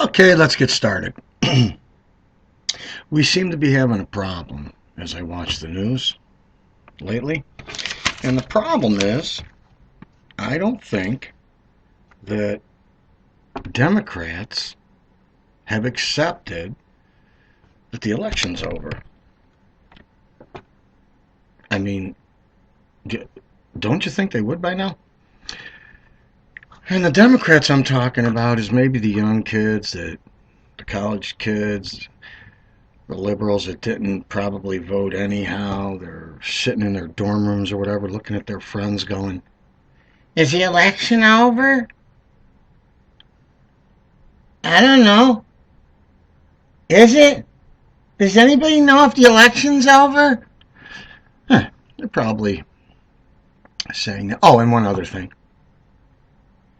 Okay, let's get started. We seem to be having a problem as I watch the news lately. And the problem is, I don't think that Democrats have accepted that the election's over. I mean, don't you think they would by now? And the Democrats I'm talking about is maybe the young kids, the college kids, the liberals that didn't probably vote anyhow. They're sitting in their dorm rooms or whatever, looking at their friends going, "Is the election over? I don't know. Is it? Does anybody know if the election's over?" They're probably saying that. Oh, and one other thing.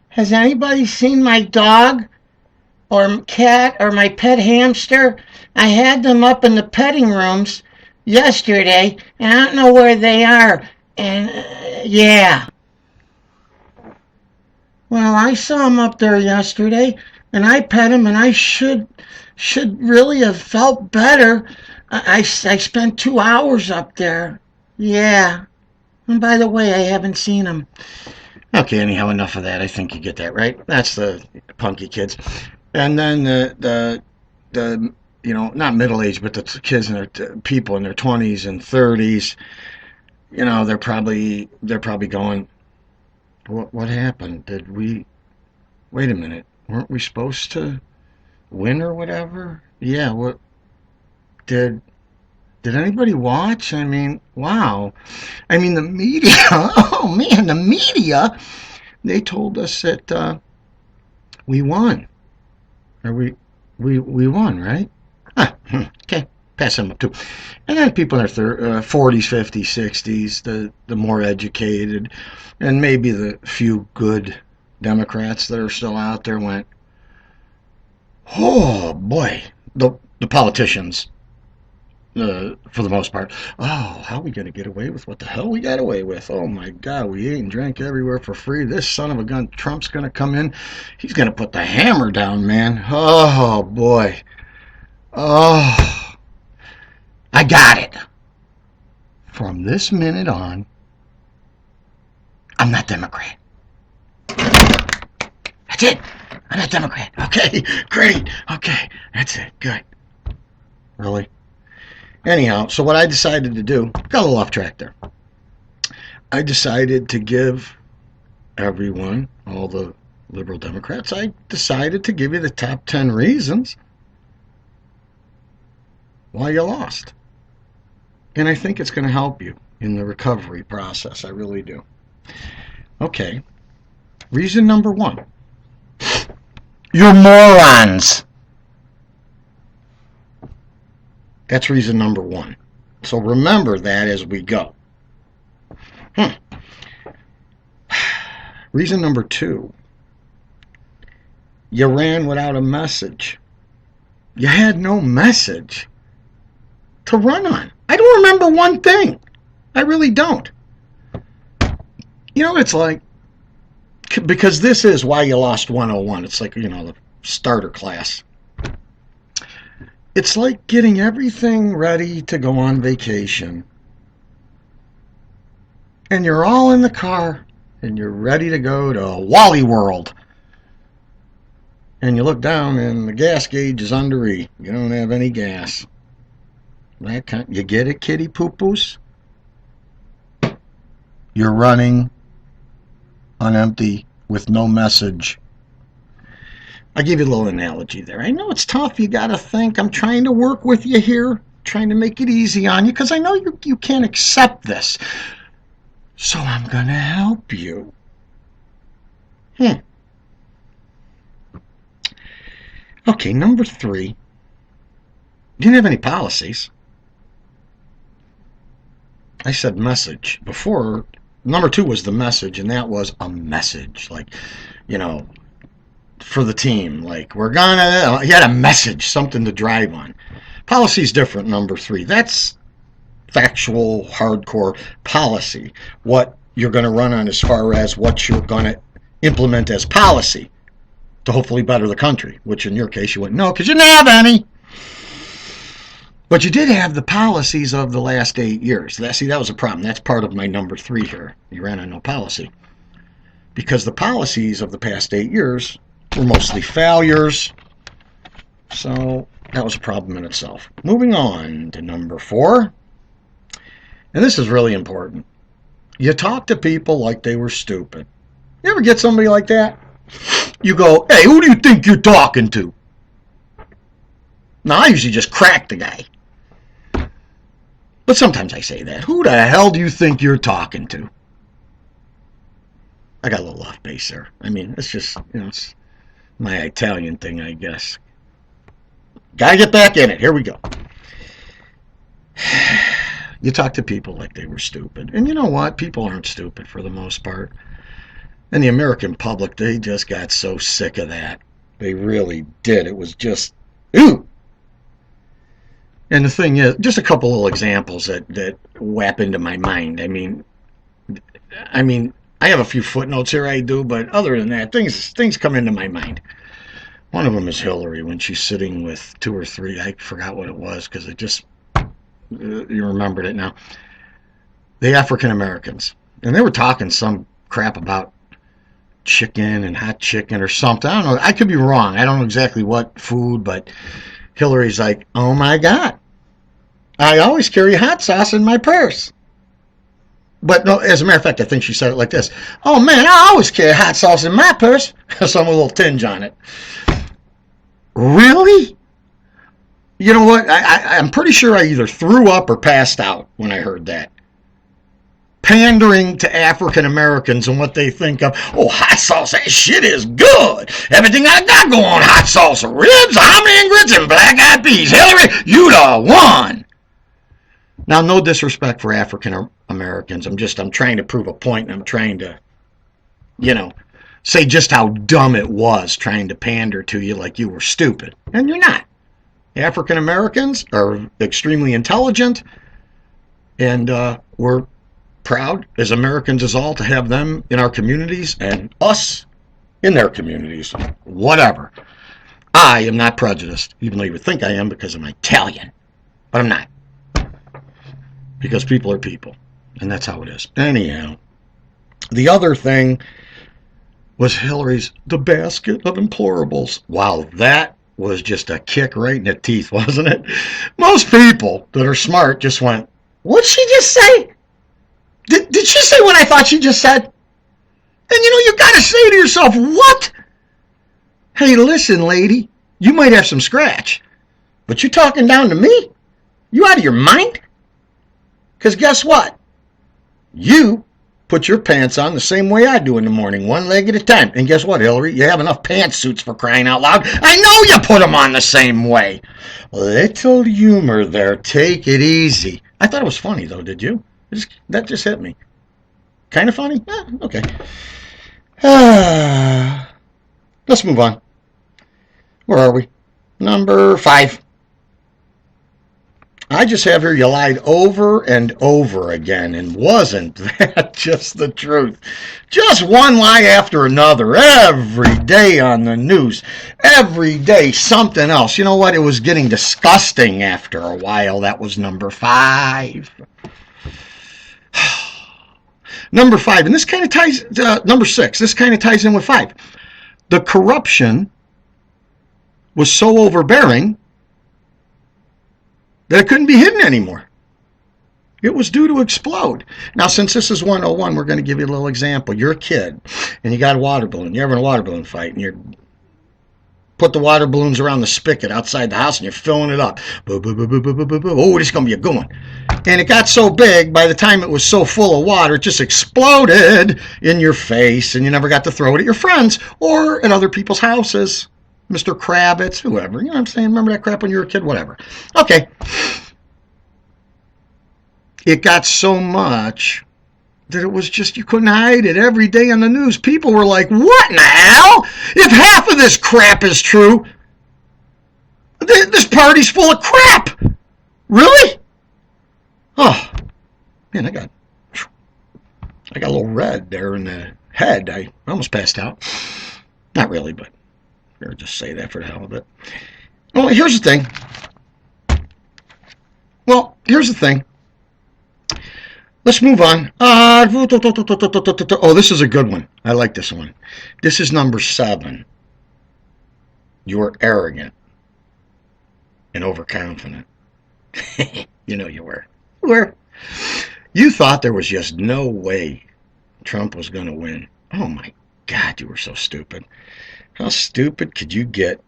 Has anybody seen my dog or cat or my pet hamster? I had them up in the petting rooms yesterday, and I don't know where they are. And yeah. Well, I saw them up there yesterday, and I pet them, and I should really have felt better. I spent 2 hours up there. Yeah. And by the way, I haven't seen them. Okay, anyhow, enough of that. I think you get that, right? That's the punky kids. And then the not middle age, but the kids and their people in their 20s and 30s. They're probably going, what happened? Wait a minute, weren't we supposed to win or whatever? Yeah, what did anybody watch? I mean, wow. I mean, the media, oh man, the media, they told us that we won. Or we won, right? Okay, pass them up too. And then people in their 40s, 50s, 60s, the more educated, and maybe the few good Democrats that are still out there went, oh boy, the politicians. For the most part. Oh, how are we going to get away with what the hell we got away with? Oh my God, we ate and drank everywhere for free. This son of a gun, Trump's going to come in. He's going to put the hammer down, man. Oh boy. Oh, I got it. From this minute on, I'm not Democrat. That's it. I'm not Democrat. Okay, great. Okay, that's it. Good. Really? Anyhow, so what I decided to do, got a little off track there. I decided to give everyone, all the liberal Democrats, I decided to give you the top 10 reasons why you lost. And I think it's going to help you in the recovery process. I really do. Okay. Reason number 1. You're morons. That's reason number 1. So remember that as we go. Reason number 2. You ran without a message. You had no message to run on. I don't remember one thing. I really don't. It's like, because this is why you lost 101. It's like, the starter class. It's like getting everything ready to go on vacation. And you're all in the car and you're ready to go to Wally World. And you look down and the gas gauge is under E. You don't have any gas. You get it, kitty poo-poos? You're running on empty with no message. I give you a little analogy there. I know it's tough. You got to think. I'm trying to work with you here, trying to make it easy on you because I know you can't accept this. So I'm going to help you. Okay, number 3. You didn't have any policies. I said message. Before, number 2 was the message, and that was a message. Like, for the team, like you had a message, something to drive on. Policy's different. Number 3, that's factual, hardcore policy. What you're going to run on as far as what you're going to implement as policy. to hopefully better the country, which in your case you wouldn't know because you didn't have any. But you did have the policies of the last 8 years. That was a problem. That's part of my number 3 here. You ran on no policy. Because the policies of the past 8 years were mostly failures. So that was a problem in itself. Moving on to number 4. And this is really important. You talk to people like they were stupid. You ever get somebody like that? You go, hey, who do you think you're talking to? Now, I usually just crack the guy. But sometimes I say that. Who the hell do you think you're talking to? I got a little off base there. I mean, it's just, it's my Italian thing, I guess. Gotta get back in it. Here we go. You talk to people like they were stupid. And you know what? People aren't stupid for the most part. And the American public, they just got so sick of that. They really did. It was just, ooh. And the thing is, just a couple little examples that whap into my mind. I mean, I have a few footnotes here, I do, but other than that, things come into my mind. One of them is Hillary when she's sitting with 2 or 3. I forgot what it was because it just, you remembered it now. The African Americans. And they were talking some crap about chicken and hot chicken or something. I don't know. I could be wrong. I don't know exactly what food, but Hillary's like, oh my God, I always carry hot sauce in my purse. But no, as a matter of fact, I think she said it like this. Oh man, I always carry hot sauce in my purse. Some little tinge on it. Really? You know what? I'm pretty sure I either threw up or passed out when I heard that. Pandering to African Americans and what they think of. Oh, hot sauce, that shit is good. Everything I got going, hot sauce, ribs, hominy and grits, and black-eyed peas. Hillary, you the one. Now, no disrespect for African Americans. I'm trying to prove a point, and I'm trying to, say just how dumb it was trying to pander to you like you were stupid. And you're not. African Americans are extremely intelligent, and we're proud as Americans as all to have them in our communities and us in their communities. Whatever. I am not prejudiced, even though you would think I am because I'm Italian. But I'm not. Because people are people. And that's how it is. Anyhow, the other thing was Hillary's The Basket of Implorables. Wow, that was just a kick right in the teeth, wasn't it? Most people that are smart just went, what'd she just say? Did she say what I thought she just said? And you got to say to yourself, what? Hey, listen, lady, you might have some scratch, but you talking down to me? You out of your mind? Because guess what? You put your pants on the same way I do in the morning, one leg at a time. And guess what, Hillary? You have enough pantsuits for crying out loud. I know you put them on the same way. Little humor there. Take it easy. I thought it was funny, though, did you? That just hit me. Kind of funny? Okay. Let's move on. Where are we? Number 5. I just have here, you lied over and over again, and wasn't that just the truth? Just one lie after another, every day on the news, every day something else. You know what? It was getting disgusting after a while. That was number 5. Number 5, and this kind of ties, number 6, this kind of ties in with 5. The corruption was so overbearing that it couldn't be hidden anymore. It was due to explode. Now, since this is 101, we're going to give you a little example. You're a kid, and you got a water balloon. You're having a water balloon fight, and you're put the water balloons around the spigot outside the house, and you're filling it up. Boo, boo, boo, boo, boo, boo, boo, boo. Oh, this is going to be a good one. And it got so big, by the time it was so full of water, it just exploded in your face, and you never got to throw it at your friends or at other people's houses. Mr. Kravitz, whoever. You know what I'm saying? Remember that crap when you were a kid? Whatever. Okay. It got so much that it was just, you couldn't hide it. Every day on the news, people were like, what in the hell? If half of this crap is true, this party's full of crap. Really? Oh, man, I got a little red there in the head. I almost passed out. Not really, but Or just say that for the hell of it. Well, here's the thing. Let's move on. Oh, this is a good one. I like this one. This is number 7. You were arrogant and overconfident. You know you were. Where? You thought there was just no way Trump was going to win. Oh my God, you were so stupid. How stupid could you get?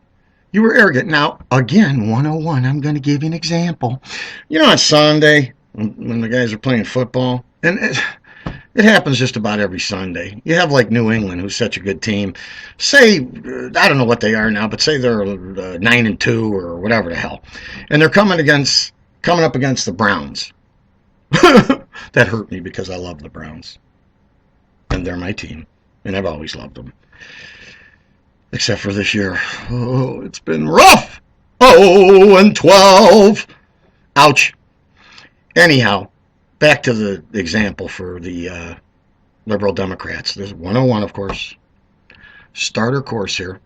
You were arrogant. Now, again, 101, I'm going to give you an example. You know, on Sunday, when the guys are playing football, and it happens just about every Sunday. You have like New England, who's such a good team. Say, I don't know what they are now, but say they're 9-2 or whatever the hell, and they're coming up against the Browns. That hurt me because I love the Browns, and they're my team, and I've always loved them. Except for this year. Oh, it's been rough. 0-12. Ouch. Anyhow, back to the example for the Liberal Democrats. There's 101, of course. Starter course here.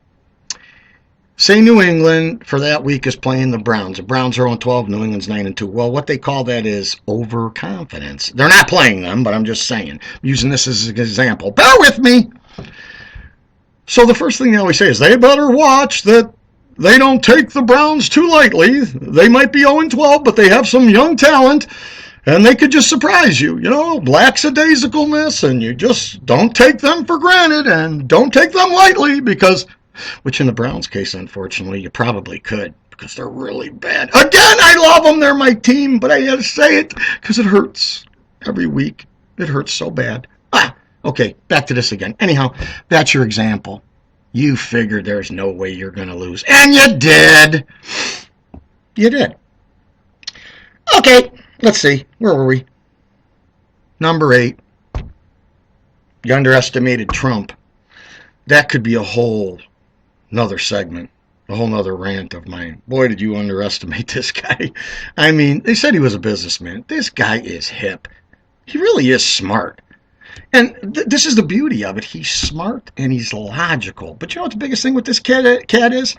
Say New England for that week is playing the Browns. The Browns are 0-12, New England's 9-2. Well, what they call that is overconfidence. They're not playing them, but I'm just saying. I'm using this as an example. Bear with me. So the first thing they always say is they better watch that they don't take the Browns too lightly. They might be 0-12, but they have some young talent, and they could just surprise you. You know, lackadaisicalness, and you just don't take them for granted, and don't take them lightly, because, which in the Browns case, unfortunately, you probably could, because they're really bad. Again, I love them. They're my team, but I got to say it because it hurts every week. It hurts so bad. Okay, back to this again. Anyhow, that's your example. You figured there's no way you're going to lose. And you did. You did. Okay, let's see. Where were we? Number 8. You underestimated Trump. That could be a whole nother segment. A whole nother rant of mine. Boy, did you underestimate this guy. I mean, they said he was a businessman. This guy is hip. He really is smart. And this is the beauty of it. He's smart and he's logical. But you know what the biggest thing with this cat is?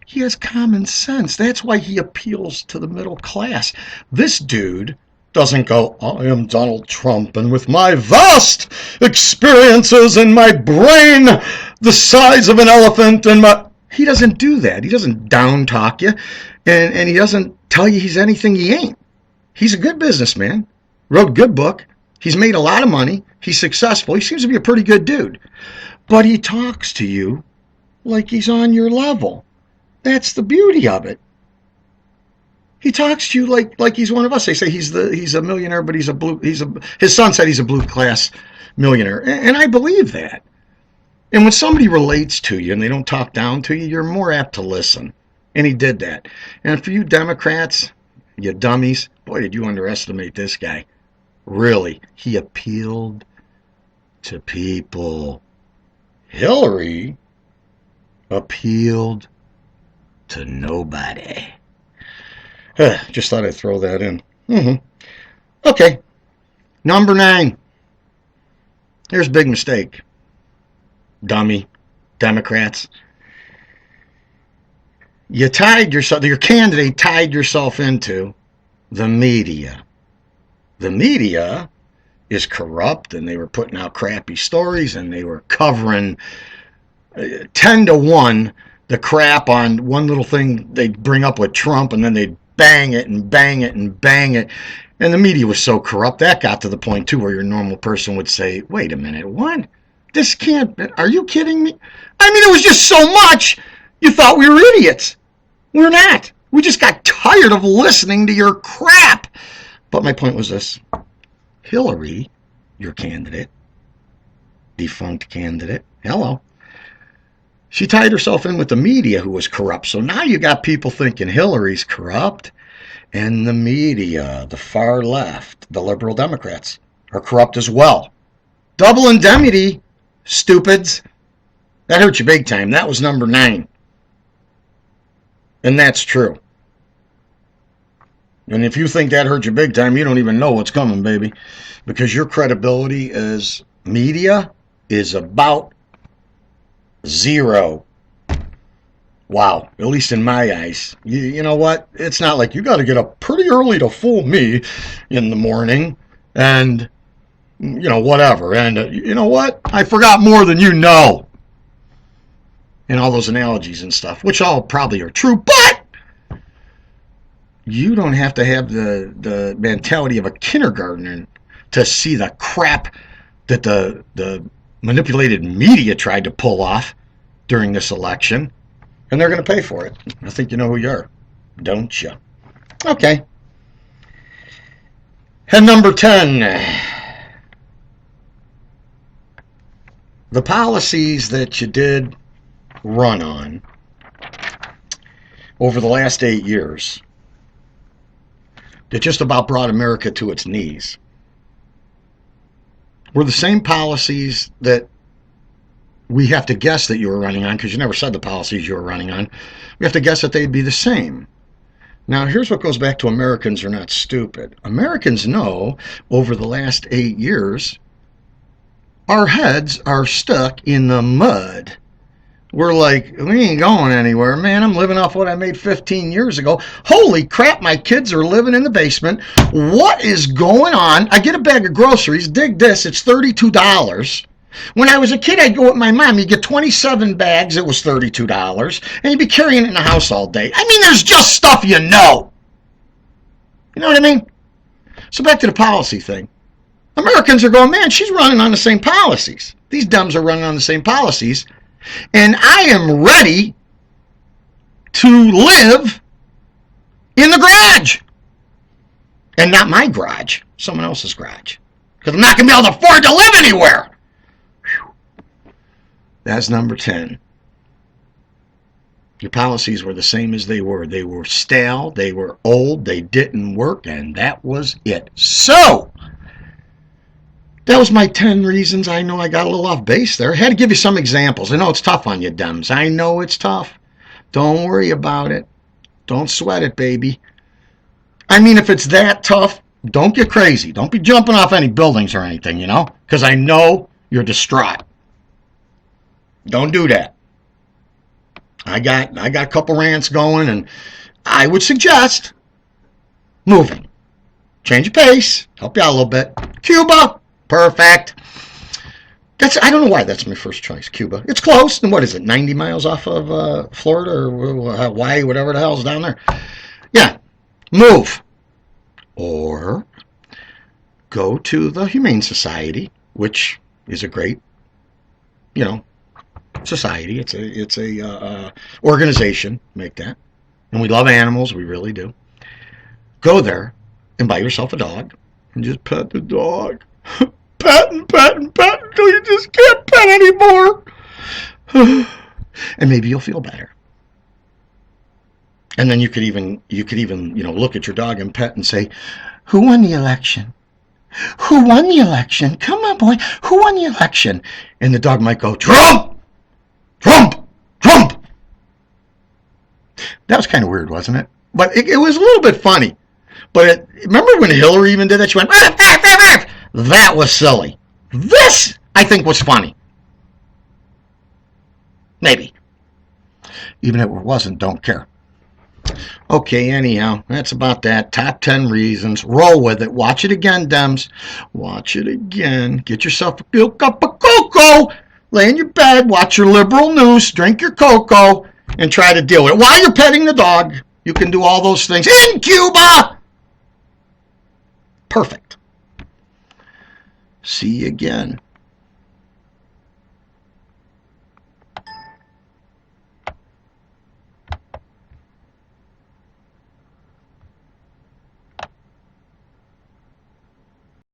He has common sense. That's why he appeals to the middle class. This dude doesn't go, I am Donald Trump, and with my vast experiences and my brain the size of an elephant, and he doesn't do that. He doesn't down talk you, and he doesn't tell you he's anything he ain't. He's a good businessman, wrote a good book. He's made a lot of money. He's successful. He seems to be a pretty good dude. But he talks to you like he's on your level. That's the beauty of it. He talks to you like he's one of us. They say he's a millionaire, but his son said he's a blue class millionaire. And I believe that. And when somebody relates to you and they don't talk down to you, you're more apt to listen. And he did that. And for you Democrats, you dummies, boy, did you underestimate this guy. Really, he appealed to people. Hillary appealed to nobody. Just thought I'd throw that in. Okay, number 9. Here's a big mistake. Dummy, Democrats. Your candidate tied yourself into the media. The media is corrupt, and they were putting out crappy stories, and they were covering 10-1 the crap on one little thing they'd bring up with Trump, and then they'd bang it and bang it and bang it. And the media was so corrupt, that got to the point, too, where your normal person would say, wait a minute, what? This can't, are you kidding me? I mean, it was just so much, you thought we were idiots. We're not. We just got tired of listening to your crap. But my point was this. Hillary, your candidate, defunct candidate, hello, she tied herself in with the media, who was corrupt. So now you got people thinking Hillary's corrupt, and the media, the far left, the liberal Democrats, are corrupt as well. Double indemnity, stupids. That hurt you big time. That was number 9. And that's true. And if you think that hurt you big time, you don't even know what's coming, baby. Because your credibility as media is about 0. wow, at least in my eyes. You know what? It's not like you got to get up pretty early to fool me in the morning and, whatever. And you know what? I forgot more than you know. And all those analogies and stuff, which all probably are true, but you don't have to have the mentality of a kindergartner to see the crap that the manipulated media tried to pull off during this election. And they're going to pay for it. I think you know who you are, don't you? Okay. And number 10, the policies that you did run on over the last 8 years that just about brought America to its knees were the same policies that we have to guess that you were running on, because you never said the policies you were running on. We have to guess that they'd be the same. Now, here's what goes back to Americans are not stupid. Americans know over the last 8 years, our heads are stuck in the mud. We're like, we ain't going anywhere, man. I'm living off what I made 15 years ago. Holy crap, my kids are living in the basement. What is going on? I get a bag of groceries. Dig this, it's $32. When I was a kid, I'd go with my mom. You get 27 bags. It was $32. And you'd be carrying it in the house all day. I mean, there's just stuff you know. You know what I mean? So back to the policy thing. Americans are going, man, she's running on the same policies. These dems are running on the same policies. And I am ready to live in the garage. And not my garage. Someone else's garage. Because I'm not going to be able to afford to live anywhere. That's number 10. Your policies were the same as they were. They were stale, they were old, they didn't work, and that was it. So, that was my 10 reasons. I know I got a little off base there. I had to give you some examples. I know it's tough on you, Dems. I know it's tough. Don't worry about it. Don't sweat it, baby. I mean, if it's that tough, don't get crazy. Don't be jumping off any buildings or anything, because I know you're distraught. Don't do that. I got a couple rants going, and I would suggest moving. Change your pace. Help you out a little bit. Cuba. Perfect. I don't know why that's my first choice, Cuba. It's close. And what is it, 90 miles off of Florida or Hawaii, whatever the hell's down there? Yeah. Move. Or go to the Humane Society, which is a great, society. It's a organization. Make that. And we love animals. We really do. Go there and buy yourself a dog and just pet the dog. Pet and pet and pet until you just can't pet anymore. And maybe you'll feel better. And then you could even look at your dog and pet and say, who won the election? Who won the election? Come on, boy. Who won the election? And the dog might go, Trump! Trump! Trump! That was kind of weird, wasn't it? But it was a little bit funny. But remember when Hillary even did that? She went, arf, arf, arf, arf. That was silly. This, I think, was funny. Maybe. Even if it wasn't, don't care. Okay, anyhow, that's about that. Top 10 reasons. Roll with it. Watch it again, Dems. Watch it again. Get yourself a good cup of cocoa. Lay in your bed. Watch your liberal news. Drink your cocoa. And try to deal with it. While you're petting the dog, you can do all those things in Cuba. Perfect. See you again.